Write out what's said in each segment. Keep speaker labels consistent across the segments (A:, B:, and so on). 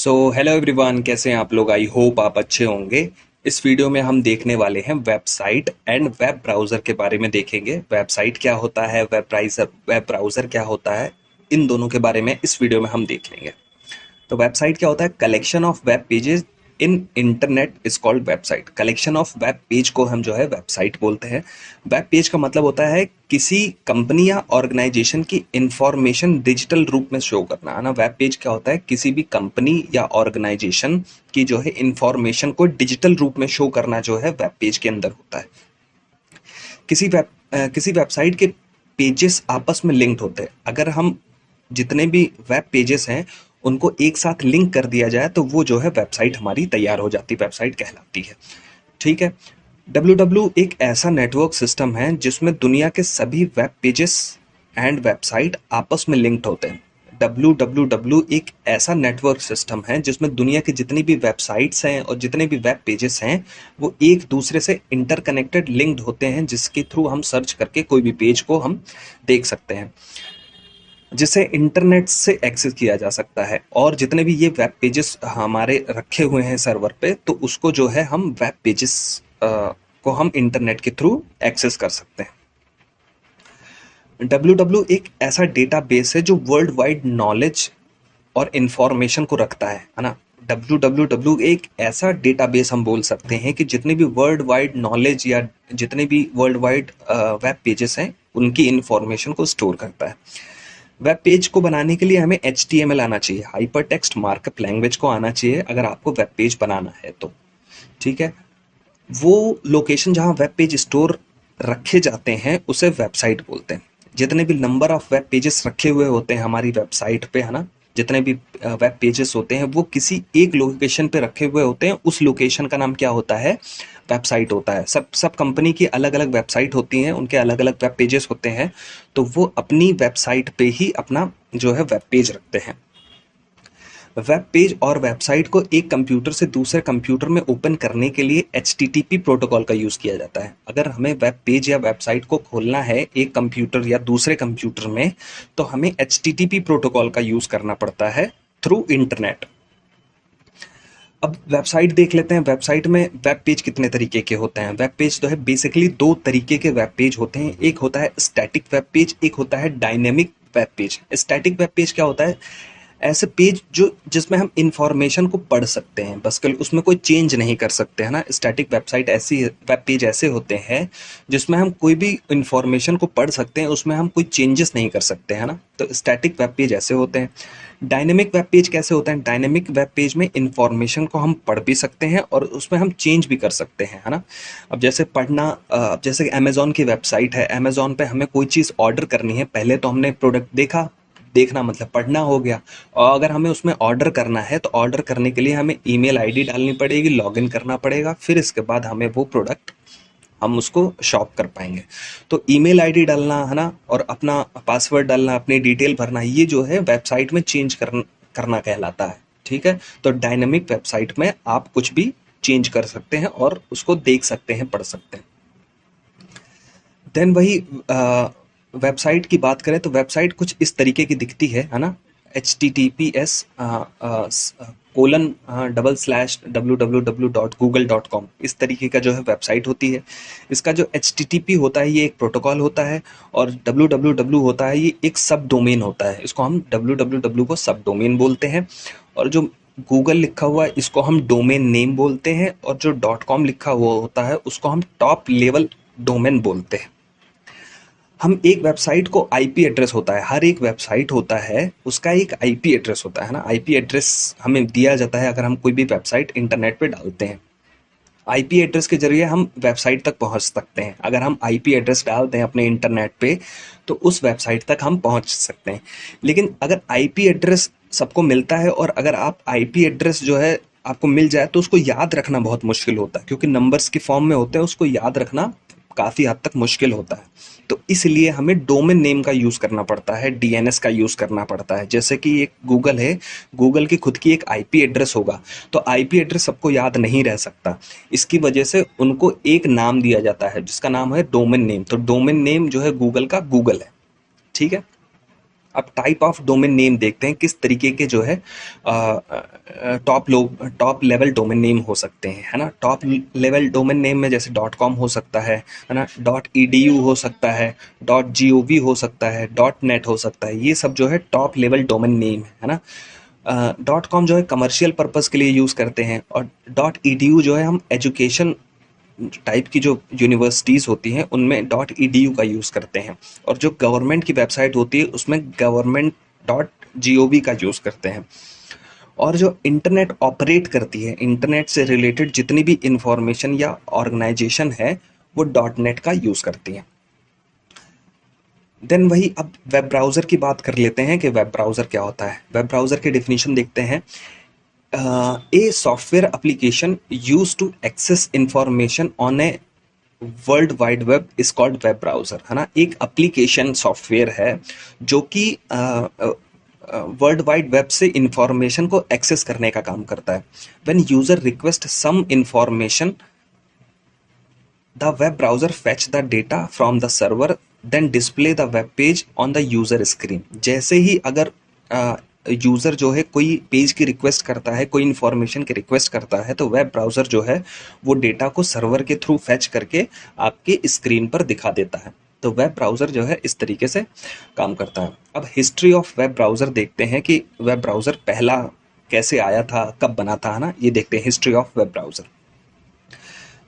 A: So hello everyone, कैसे हैं आप लोग। आई होप आप अच्छे होंगे। इस वीडियो में हम देखने वाले हैं वेबसाइट एंड वेब ब्राउज़र के बारे में देखेंगे। वेबसाइट क्या होता है, वेब ब्राउज़र क्या होता है, इन दोनों के बारे में इस वीडियो में हम देख लेंगे। तो वेबसाइट क्या होता है? Collection of web pages in internet is called website. Collection of web page को हम जो है वेबसाइट बोलते हैं। वेब पेज का मतलब होता है किसी कंपनी या ऑर्गेनाइजेशन की इंफॉर्मेशन डिजिटल रूप में शो करना, है ना। वेब पेज क्या होता है? किसी भी कंपनी या ऑर्गेनाइजेशन की जो है इंफॉर्मेशन को डिजिटल रूप में शो करना जो है वेब पेज के अंदर होता है। किसी वेबसाइट के पेजेस आपस में लिंक्ड होते हैं। अगर हम जितने भी वेब पेजेस हैं उनको एक साथ लिंक कर दिया जाए तो वो जो है वेबसाइट हमारी तैयार हो जाती, वेबसाइट कहलाती है। ठीक है। डब्ल्यू एक ऐसा नेटवर्क सिस्टम है जिसमें दुनिया के सभी वेब पेजेस एंड वेबसाइट आपस में लिंक्ड होते हैं। डब्ल्यू एक ऐसा नेटवर्क सिस्टम है जिसमें दुनिया की जितनी भी वेबसाइट्स हैं और जितने भी वेब पेजेस हैं वो एक दूसरे से इंटरकनेक्टेड लिंक्ड होते हैं, जिसके थ्रू हम सर्च करके कोई भी पेज को हम देख सकते हैं, जिसे इंटरनेट से एक्सेस किया जा सकता है। और जितने भी ये वेब पेजेस हमारे रखे हुए हैं सर्वर पे, तो उसको जो है हम वेब पेजेस को हम इंटरनेट के थ्रू एक्सेस कर सकते हैं। एक ऐसा डेटाबेस है जो वर्ल्ड वाइड नॉलेज और इंफॉर्मेशन को रखता है ना। एक ऐसा डेटाबेस हम बोल सकते हैं कि जितने भी वर्ल्ड वाइड नॉलेज या जितने भी वर्ल्ड वाइड वेब पेजेस हैं उनकी इंफॉर्मेशन को स्टोर करता है। वेब पेज को बनाने के लिए हमें HTML आना चाहिए, हाइपर टेक्स्ट मार्कअप लैंग्वेज को आना चाहिए अगर आपको वेब पेज बनाना है तो। ठीक है। वो लोकेशन जहाँ वेब पेज स्टोर रखे जाते हैं उसे वेबसाइट बोलते हैं। जितने भी नंबर ऑफ वेब पेजेस रखे हुए होते हैं हमारी वेबसाइट पे, है ना, जितने भी वेब पेजेस होते हैं वो किसी एक लोकेशन पे रखे हुए होते हैं। उस लोकेशन का नाम क्या होता है? वेबसाइट होता है। सब कंपनी की अलग अलग वेबसाइट होती हैं, उनके अलग अलग वेब पेजेस होते हैं, तो वो अपनी वेबसाइट पे ही अपना जो है वेब पेज रखते हैं। वेब पेज और वेबसाइट को एक कंप्यूटर से दूसरे कंप्यूटर में ओपन करने के लिए HTTP प्रोटोकॉल का यूज़ किया जाता है। अगर हमें वेब पेज या वेबसाइट को खोलना है एक कंप्यूटर या दूसरे कंप्यूटर में, तो हमें HTTP प्रोटोकॉल का यूज़ करना पड़ता है थ्रू इंटरनेट। अब वेबसाइट देख लेते हैं। वेबसाइट में वेब पेज कितने तरीके के होते हैं? वेब पेज जो है बेसिकली दो तरीके के वेब पेज होते हैं। एक होता है स्टैटिक वेब पेज, एक होता है dynamic web page. Static web page क्या होता है? ऐसे पेज जो जिसमें हम इंफॉर्मेशन को पढ़ सकते हैं, बस कल उसमें कोई चेंज नहीं कर सकते, है ना। स्टैटिक वेबसाइट ऐसी वेब पेज ऐसे होते हैं जिसमें हम कोई भी इंफॉर्मेशन को पढ़ सकते हैं, उसमें हम कोई चेंजेस नहीं कर सकते, है ना। तो स्टैटिक वेब पेज ऐसे होते हैं। डायनेमिक वेब पेज कैसे होता है? डायनेमिक वेब पेज में इंफॉर्मेशन को हम पढ़ भी सकते हैं और उसमें हम चेंज भी कर सकते हैं, है ना। अब जैसे पढ़ना, जैसे अमेजोन की वेबसाइट है, अमेजोन पे हमें कोई चीज़ ऑर्डर करनी है, पहले तो हमने प्रोडक्ट देखा, देखना मतलब पढ़ना हो गया। और अगर हमें उसमें ऑर्डर करना है तो ऑर्डर करने के लिए हमें ईमेल आईडी डालनी पड़ेगी, लॉगिन करना पड़ेगा, फिर इसके बाद हमें वो प्रोडक्ट हम उसको शॉप कर पाएंगे। तो ईमेल आईडी डालना, है ना, और अपना पासवर्ड डालना, अपनी डिटेल भरना, ये जो है वेबसाइट में चेंज करना कहलाता है। ठीक है। तो डायनेमिक वेबसाइट में आप कुछ भी चेंज कर सकते हैं और उसको देख सकते हैं, पढ़ सकते हैं। देन वही वेबसाइट की बात करें तो वेबसाइट कुछ इस तरीके की दिखती है ना। HTTPS कोलन //www.google.com, इस तरीके का जो है वेबसाइट होती है। इसका जो HTTP होता है ये एक प्रोटोकॉल होता है, और www होता है ये एक सब डोमेन होता है। इसको हम www को सब डोमेन बोलते हैं। और जो गूगल लिखा हुआ है इसको हम डोमेन नेम बोलते हैं, और जो .com लिखा हुआ होता है उसको हम टॉप लेवल डोमेन बोलते हैं। हम एक वेबसाइट को आईपी एड्रेस होता है, हर एक वेबसाइट होता है उसका एक आईपी एड्रेस होता है ना। आईपी एड्रेस हमें दिया जाता है अगर हम कोई भी वेबसाइट इंटरनेट पे डालते हैं। आईपी एड्रेस के जरिए हम वेबसाइट तक पहुंच सकते हैं। अगर हम आईपी एड्रेस डालते हैं अपने इंटरनेट पे तो उस वेबसाइट तक हम पहुंच सकते हैं। लेकिन अगर आईपी एड्रेस सबको मिलता है और अगर आप आईपी एड्रेस जो है आपको मिल जाए तो उसको याद रखना बहुत मुश्किल होता है, क्योंकि नंबर्स के फॉर्म में होते हैं, उसको याद रखना काफ़ी हद तक मुश्किल होता है। तो इसलिए हमें डोमेन नेम का यूज़ करना पड़ता है, डीएनएस का यूज़ करना पड़ता है। जैसे कि एक गूगल है, गूगल की खुद की एक आईपी एड्रेस होगा, तो आईपी एड्रेस सबको याद नहीं रह सकता। इसकी वजह से उनको एक नाम दिया जाता है जिसका नाम है डोमेन नेम। तो डोमेन नेम जो है गूगल का गूगल है। ठीक है। अब टाइप ऑफ डोमेन नेम देखते हैं, किस तरीके के जो है टॉप लेवल डोमेन नेम हो सकते हैं, है ना। टॉप लेवल डोमेन नेम में जैसे .com हो सकता है ना, .edu हो सकता है, .gov हो सकता है, .net हो सकता है। ये सब जो है टॉप लेवल डोमेन नेम है ना। .com जो है कमर्शियल पर्पस के लिए यूज़ करते हैं, और .edu जो है हम एजुकेशन टाइप की जो यूनिवर्सिटीज़ होती हैं उनमें .edu का यूज़ करते हैं, और जो गवर्नमेंट की वेबसाइट होती है उसमें government.gov का यूज़ करते हैं। और जो इंटरनेट ऑपरेट करती है, इंटरनेट से रिलेटेड जितनी भी इंफॉर्मेशन या ऑर्गेनाइजेशन है, वो .net का यूज़ करती हैं। देन वही अब वेब ब्राउज़र की बात कर लेते हैं कि वेब ब्राउज़र क्या होता है। वेब ब्राउज़र की डेफिनेशन देखते हैं। A software application use to access information on a world wide web is called web browser, है ना। एक एप्लीकेशन सॉफ्टवेयर है जो कि वर्ल्ड वाइड वेब से इंफॉर्मेशन को एक्सेस करने का काम करता है। When user request some information, the web browser fetch the data from the server then display the web page on the user screen। जैसे ही अगर यूज़र जो है कोई पेज की रिक्वेस्ट करता है, कोई इन्फॉर्मेशन की रिक्वेस्ट करता है, तो वेब ब्राउज़र जो है वो डेटा को सर्वर के थ्रू फैच करके आपके स्क्रीन पर दिखा देता है। तो वेब ब्राउज़र जो है इस तरीके से काम करता है। अब हिस्ट्री ऑफ वेब ब्राउज़र देखते हैं कि वेब ब्राउज़र पहला कैसे आया था, कब बना था, है ना। ये देखते हैं history of web browser.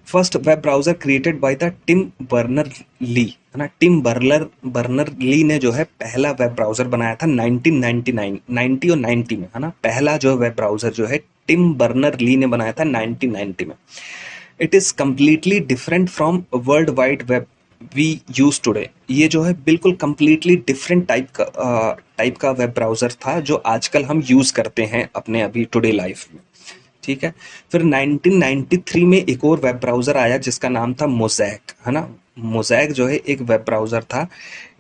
A: First web browser created by the Tim Berners Lee, है ना। टिम बर्नर ली ने जो है पहला वेब ब्राउज़र बनाया था 1999 90 और 90 में, है ना। पहला जो वेब ब्राउज़र जो है टिम बर्नर ली ने बनाया था 1990 में। It is completely different from world wide web we use today. ये जो है बिल्कुल कम्प्लीटली डिफरेंट टाइप का वेब ब्राउज़र था जो आजकल हम यूज़ करते हैं अपने अभी टुडे लाइफ में, ठीक है। फिर 1993 में एक और वेब ब्राउज़र आया जिसका नाम था मोज़ैक, है ना। मोज़ैक जो है एक वेब ब्राउज़र था।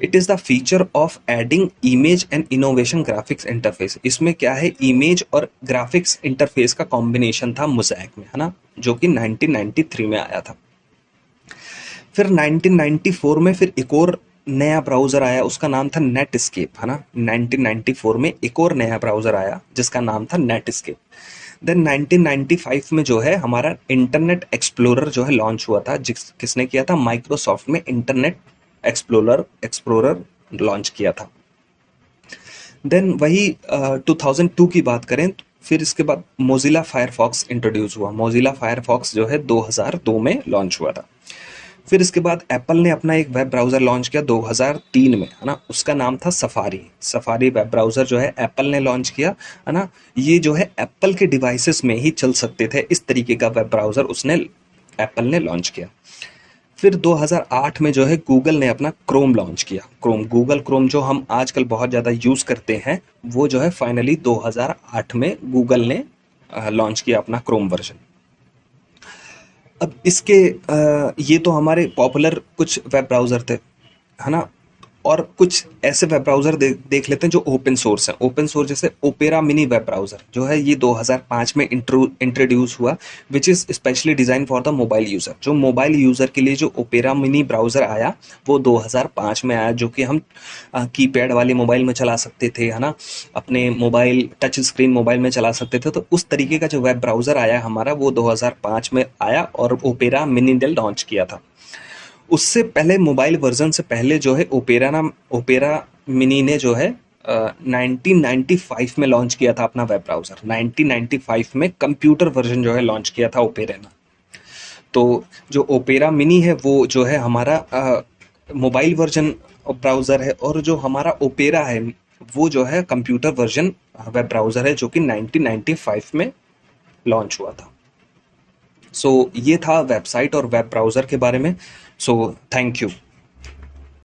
A: It is the feature of adding image and innovation graphics interface. इसमें क्या है, इमेज और ग्राफिक्स इंटरफेस का कॉम्बिनेशन था मोज़ैक में, है ना, जो कि 1993 में आया था। फिर 1994 में फिर एक और नया ब्राउज़र आया, उसका नाम था नेटस्केप, है ना। 1994 में एक और नया ब्राउज़र आया जिसका नाम था नेटस्केप। देन 1995 में जो है हमारा इंटरनेट एक्सप्लोरर जो है लॉन्च हुआ था, किसने किया था, माइक्रोसॉफ्ट में इंटरनेट एक्सप्लोरर लॉन्च किया था। देन वही 2002 की बात करें, फिर इसके बाद मोजिला फायरफॉक्स इंट्रोड्यूस हुआ। मोजिला फायरफॉक्स जो है 2002 में लॉन्च हुआ था। फिर इसके बाद एप्पल ने अपना एक वेब ब्राउज़र लॉन्च किया 2003 में, है ना। उसका नाम था सफारी। सफारी वेब ब्राउज़र जो है एप्पल ने लॉन्च किया, है ना। ये जो है एप्पल के डिवाइसेस में ही चल सकते थे, इस तरीके का वेब ब्राउज़र उसने एप्पल ने लॉन्च किया। फिर 2008 में जो है गूगल ने अपना क्रोम लॉन्च किया। गूगल क्रोम जो हम आजकल बहुत ज़्यादा यूज़ करते हैं, वो जो है फाइनली 2008 में गूगल ने लॉन्च किया अपना क्रोम वर्जन। अब इसके ये तो हमारे पॉपुलर कुछ वेब ब्राउज़र थे, है ना। और कुछ ऐसे वेब ब्राउज़र देख लेते हैं जो ओपन सोर्स हैं। ओपन सोर्स जैसे ओपेरा मिनी वेब ब्राउज़र जो है ये 2005 में इंट्रोड्यूस हुआ, which is specially design for the mobile user. जो मोबाइल यूज़र के लिए जो ओपेरा मिनी ब्राउज़र आया वो 2005 में आया, जो कि हम कीपैड वाले मोबाइल में चला सकते थे, है ना। अपने मोबाइल टच स्क्रीन मोबाइल में चला सकते थे। तो उस तरीके का जो वेब ब्राउज़र आया हमारा वो 2005 में आया और ओपेरा मिनी ने लॉन्च किया था। उससे पहले मोबाइल वर्जन से पहले जो है ओपेरा मिनी ने जो है 1995 में लॉन्च किया था अपना वेब ब्राउज़र। 1995 में कंप्यूटर वर्जन जो है लॉन्च किया था ओपेरा ने। तो जो ओपेरा मिनी है वो जो है हमारा मोबाइल वर्जन ब्राउज़र है, और जो हमारा ओपेरा है वो जो है कंप्यूटर वर्जन वेब ब्राउज़र है, जो कि 1995 में लॉन्च हुआ था। सो ये था वेबसाइट और वेब ब्राउज़र के बारे में। So thank you.